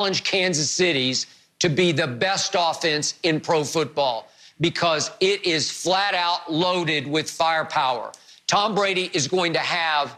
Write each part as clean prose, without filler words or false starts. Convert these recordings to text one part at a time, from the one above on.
challenge Kansas City's to be the best offense in pro football because it is flat out loaded with firepower. Tom Brady is going to have,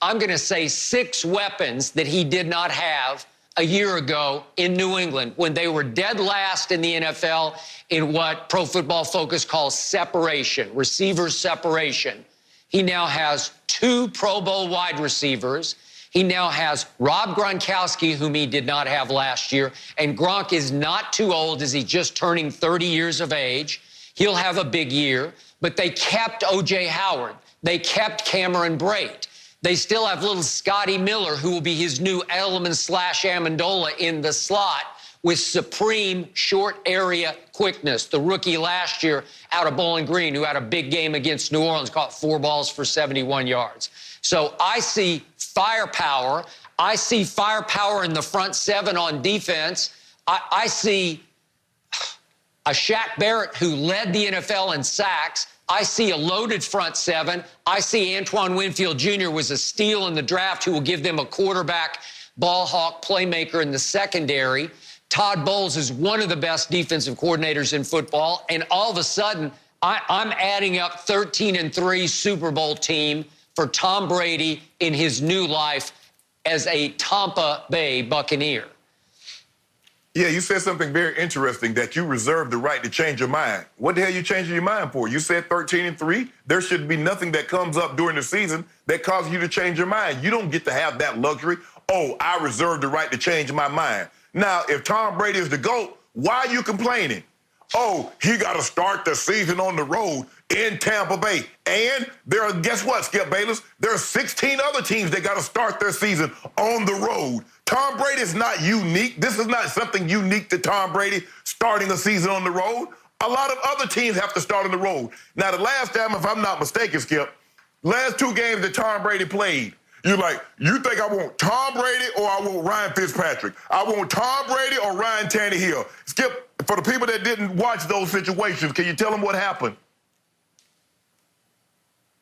I'm going to say, 6 weapons that he did not have a year ago in New England when they were dead last in the NFL in what Pro Football Focus calls separation, receiver separation. He now has 2 Pro Bowl wide receivers. He now has Rob Gronkowski, whom he did not have last year. And Gronk is not too old as he's just turning 30 years of age. He'll have a big year. But they kept O.J. Howard. They kept Cameron Brate. They still have little Scotty Miller, who will be his new Edelman/Amendola in the slot with supreme short area quickness. The rookie last year out of Bowling Green, who had a big game against New Orleans, caught 4 balls for 71 yards. So I see firepower. I see firepower in the front 7 on defense. I see a Shaq Barrett who led the NFL in sacks. I see a loaded front 7. I see Antoine Winfield Jr. was a steal in the draft who will give them a quarterback, ball hawk, playmaker in the secondary. Todd Bowles is one of the best defensive coordinators in football. And all of a sudden, I'm adding up 13-3 Super Bowl team for Tom Brady in his new life as a Tampa Bay Buccaneer. Yeah, you said something very interesting, that you reserve the right to change your mind. What the hell are you changing your mind for? You said 13-3. There should be nothing that comes up during the season that causes you to change your mind. You don't get to have that luxury. Oh, I reserve the right to change my mind. Now, if Tom Brady is the GOAT, why are you complaining? Oh, he got to start the season on the road in Tampa Bay. And guess what, Skip Bayless? There are 16 other teams that got to start their season on the road. Tom Brady is not unique. This is not something unique to Tom Brady starting a season on the road. A lot of other teams have to start on the road. Now, the last time, if I'm not mistaken, Skip, last 2 games that Tom Brady played, you're like, you think I want Tom Brady or I want Ryan Fitzpatrick? I want Tom Brady or Ryan Tannehill? Skip, for the people that didn't watch those situations, can you tell them what happened?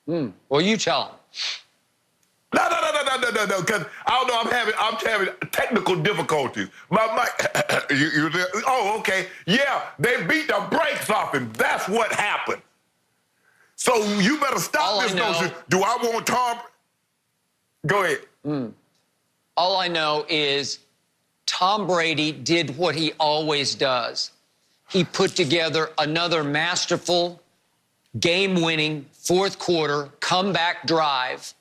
Well, you tell them. No, because I don't know, I'm having technical difficulties. My you there? Oh, okay. Yeah, they beat the brakes off him. That's what happened. So you better stop this notion. Do I want Tom? Go ahead. All I know is Tom Brady did what he always does. He put together another masterful, game-winning fourth-quarter comeback drive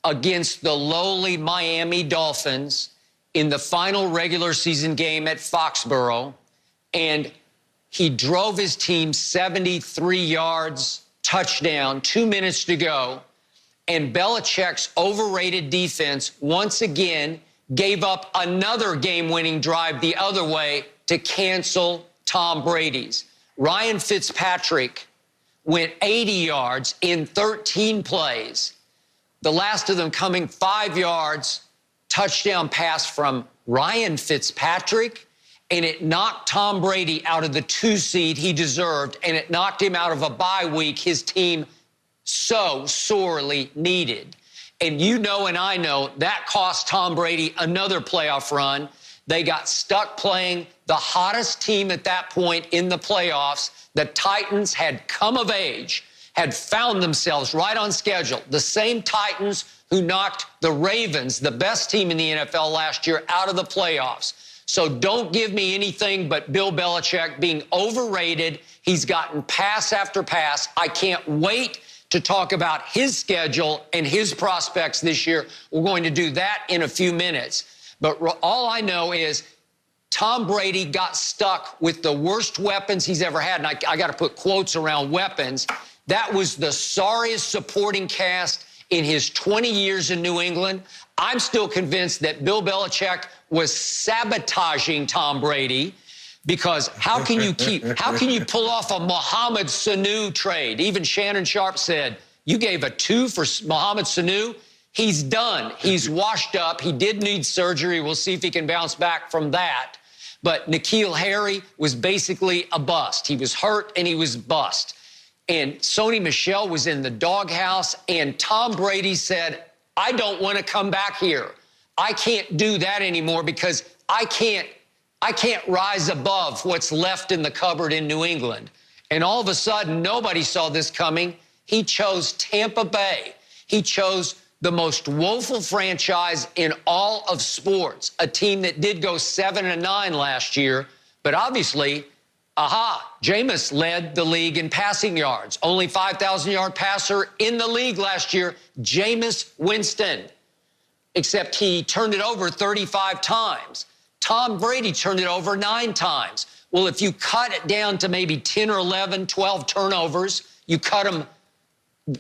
against the lowly Miami Dolphins in the final regular season game at Foxborough, and he drove his team 73 yards, touchdown, 2 minutes to go, and Belichick's overrated defense once again gave up another game-winning drive the other way to cancel Tom Brady's. Ryan Fitzpatrick went 80 yards in 13 plays, the last of them coming 5 yards, touchdown pass from Ryan Fitzpatrick, and it knocked Tom Brady out of the 2 seed he deserved, and it knocked him out of a bye week his team so sorely needed. And you know and I know that cost Tom Brady another playoff run. They got stuck playing the hottest team at that point in the playoffs. The Titans had come of age, had found themselves right on schedule. The same Titans who knocked the Ravens, the best team in the NFL last year, out of the playoffs. So don't give me anything but Bill Belichick being overrated. He's gotten pass after pass. I can't wait to talk about his schedule and his prospects this year. We're going to do that in a few minutes. But all I know is Tom Brady got stuck with the worst weapons he's ever had. And I got to put quotes around weapons. That was the sorriest supporting cast in his 20 years in New England. I'm still convinced that Bill Belichick was sabotaging Tom Brady, because how can you pull off a Mohamed Sanu trade? Even Shannon Sharp said, you gave a 2 for Mohamed Sanu. He's done. He's washed up. He did need surgery. We'll see if he can bounce back from that. But N'Keal Harry was basically a bust. He was hurt and he was bust. And Sony Michel was in the doghouse, and Tom Brady said, I don't want to come back here. I can't do that anymore because I can't rise above what's left in the cupboard in New England. And all of a sudden, nobody saw this coming. He chose Tampa Bay. He chose the most woeful franchise in all of sports, a team that did go 7-9 last year, but obviously, Jameis led the league in passing yards. Only 5,000-yard passer in the league last year, Jameis Winston, except he turned it over 35 times. Tom Brady turned it over 9 times. Well, if you cut it down to maybe 10 or 11, 12 turnovers, you cut them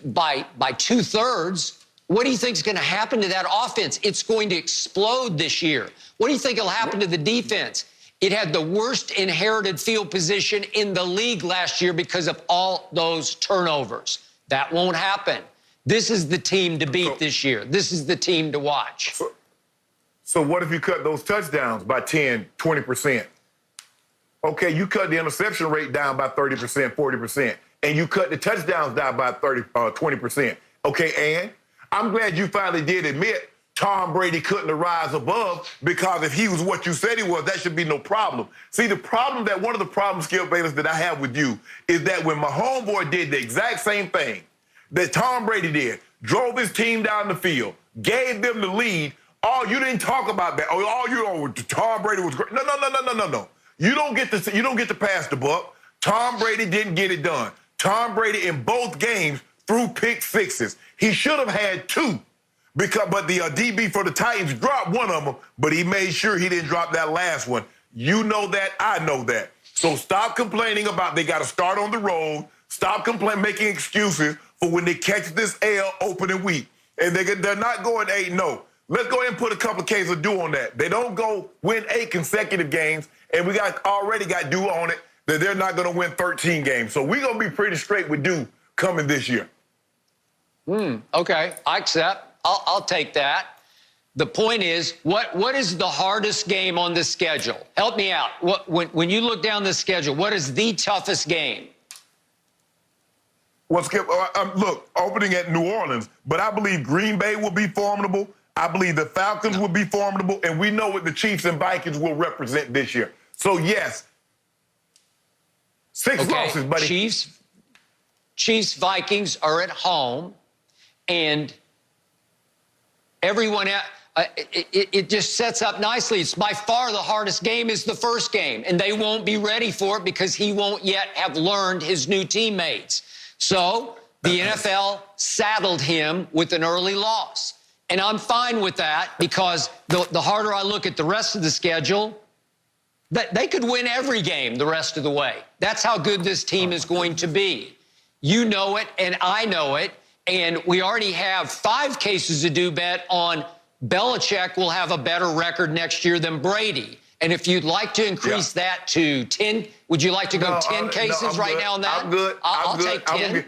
by 2/3, what do you think is going to happen to that offense? It's going to explode this year. What do you think will happen to the defense? It had the worst inherited field position in the league last year because of all those turnovers. That won't happen. This is the team to beat this year. This is the team to watch. So what if you cut those touchdowns by 10, 20%? Okay, you cut the interception rate down by 30%, 40%, and you cut the touchdowns down by 20%. Okay, and I'm glad you finally did admit Tom Brady couldn't rise above, because if he was what you said he was, that should be no problem. See, one of the problems, Skip Bayless, that I have with you is that when my homeboy did the exact same thing that Tom Brady did, drove his team down the field, gave them the lead, you didn't talk about that. Tom Brady was great. No. You don't get to pass the buck. Tom Brady didn't get it done. Tom Brady in both games threw pick sixes. He should have had 2. But the DB for the Titans dropped one of them, but he made sure he didn't drop that last one. You know that, I know that. So stop complaining about they got to start on the road. Stop making excuses for when they catch this L opening week. And they're not going 8-0. Let's go ahead and put a couple of cases of due on that. They don't go win 8 consecutive games, and we already got due on it that they're not going to win 13 games. So we're going to be pretty straight with due coming this year. Okay, I accept. I'll take that. The point is, what is the hardest game on the schedule? Help me out. When you look down the schedule, what is the toughest game? Well, Skip, look, opening at New Orleans, but I believe Green Bay will be formidable. I believe the Falcons will be formidable, and we know what the Chiefs and Vikings will represent this year. So, yes, 6 losses, buddy. Chiefs, Vikings are at home, and everyone, it just sets up nicely. It's by far the hardest game is the first game, and they won't be ready for it because he won't yet have learned his new teammates. So the NFL saddled him with an early loss. And I'm fine with that, because the harder I look at the rest of the schedule, they could win every game the rest of the way. That's how good this team is going to be. You know it, and I know it. And we already have 5 cases of due bet on Belichick will have a better record next year than Brady. And if you'd like to increase that to 10, would you like to go 10 cases right now on that? I'm good. I'll take 10.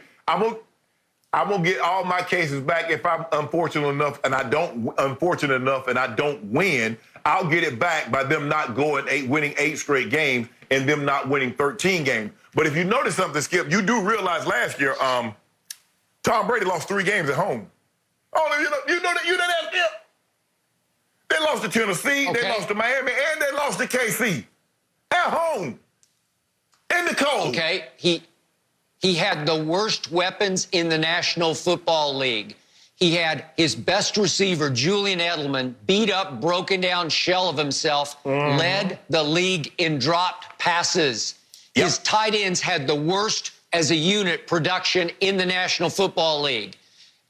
I'm gonna get all my cases back if I'm unfortunate enough and I don't win. I'll get it back by them not winning 8 straight games and them not winning 13 games. But if you notice something, Skip, you do realize last year, Tom Brady lost 3 games at home. Oh, you know that, Skip? They lost to Tennessee, they lost to Miami, and they lost to KC at home in the cold. Okay, he had the worst weapons in the National Football League. He had his best receiver, Julian Edelman, beat up, broken down shell of himself, led the league in dropped passes. Yep. His tight ends had the worst as a unit production in the National Football League.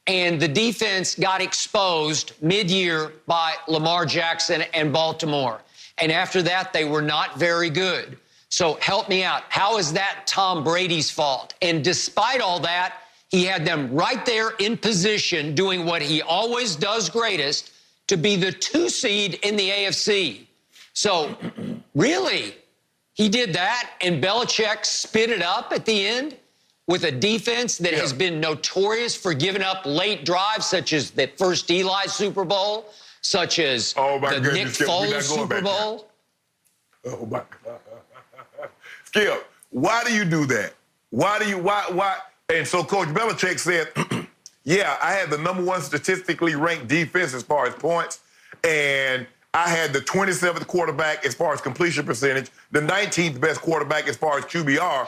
And the defense got exposed mid-year by Lamar Jackson and Baltimore. And after that, they were not very good. So help me out. How is that Tom Brady's fault? And despite all that, he had them right there in position doing what he always does greatest, to be the 2 seed in the AFC. So really, he did that, and Belichick spit it up at the end with a defense that has been notorious for giving up late drives, such as the first Eli Super Bowl, such as the Nick Foles Super Bowl. Oh, my God. Skip, why do you do that? Why? And so Coach Belichick said, yeah, I had the #1 statistically ranked defense as far as points, and I had the 27th quarterback as far as completion percentage, the 19th best quarterback as far as QBR,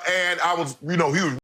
and I was, he was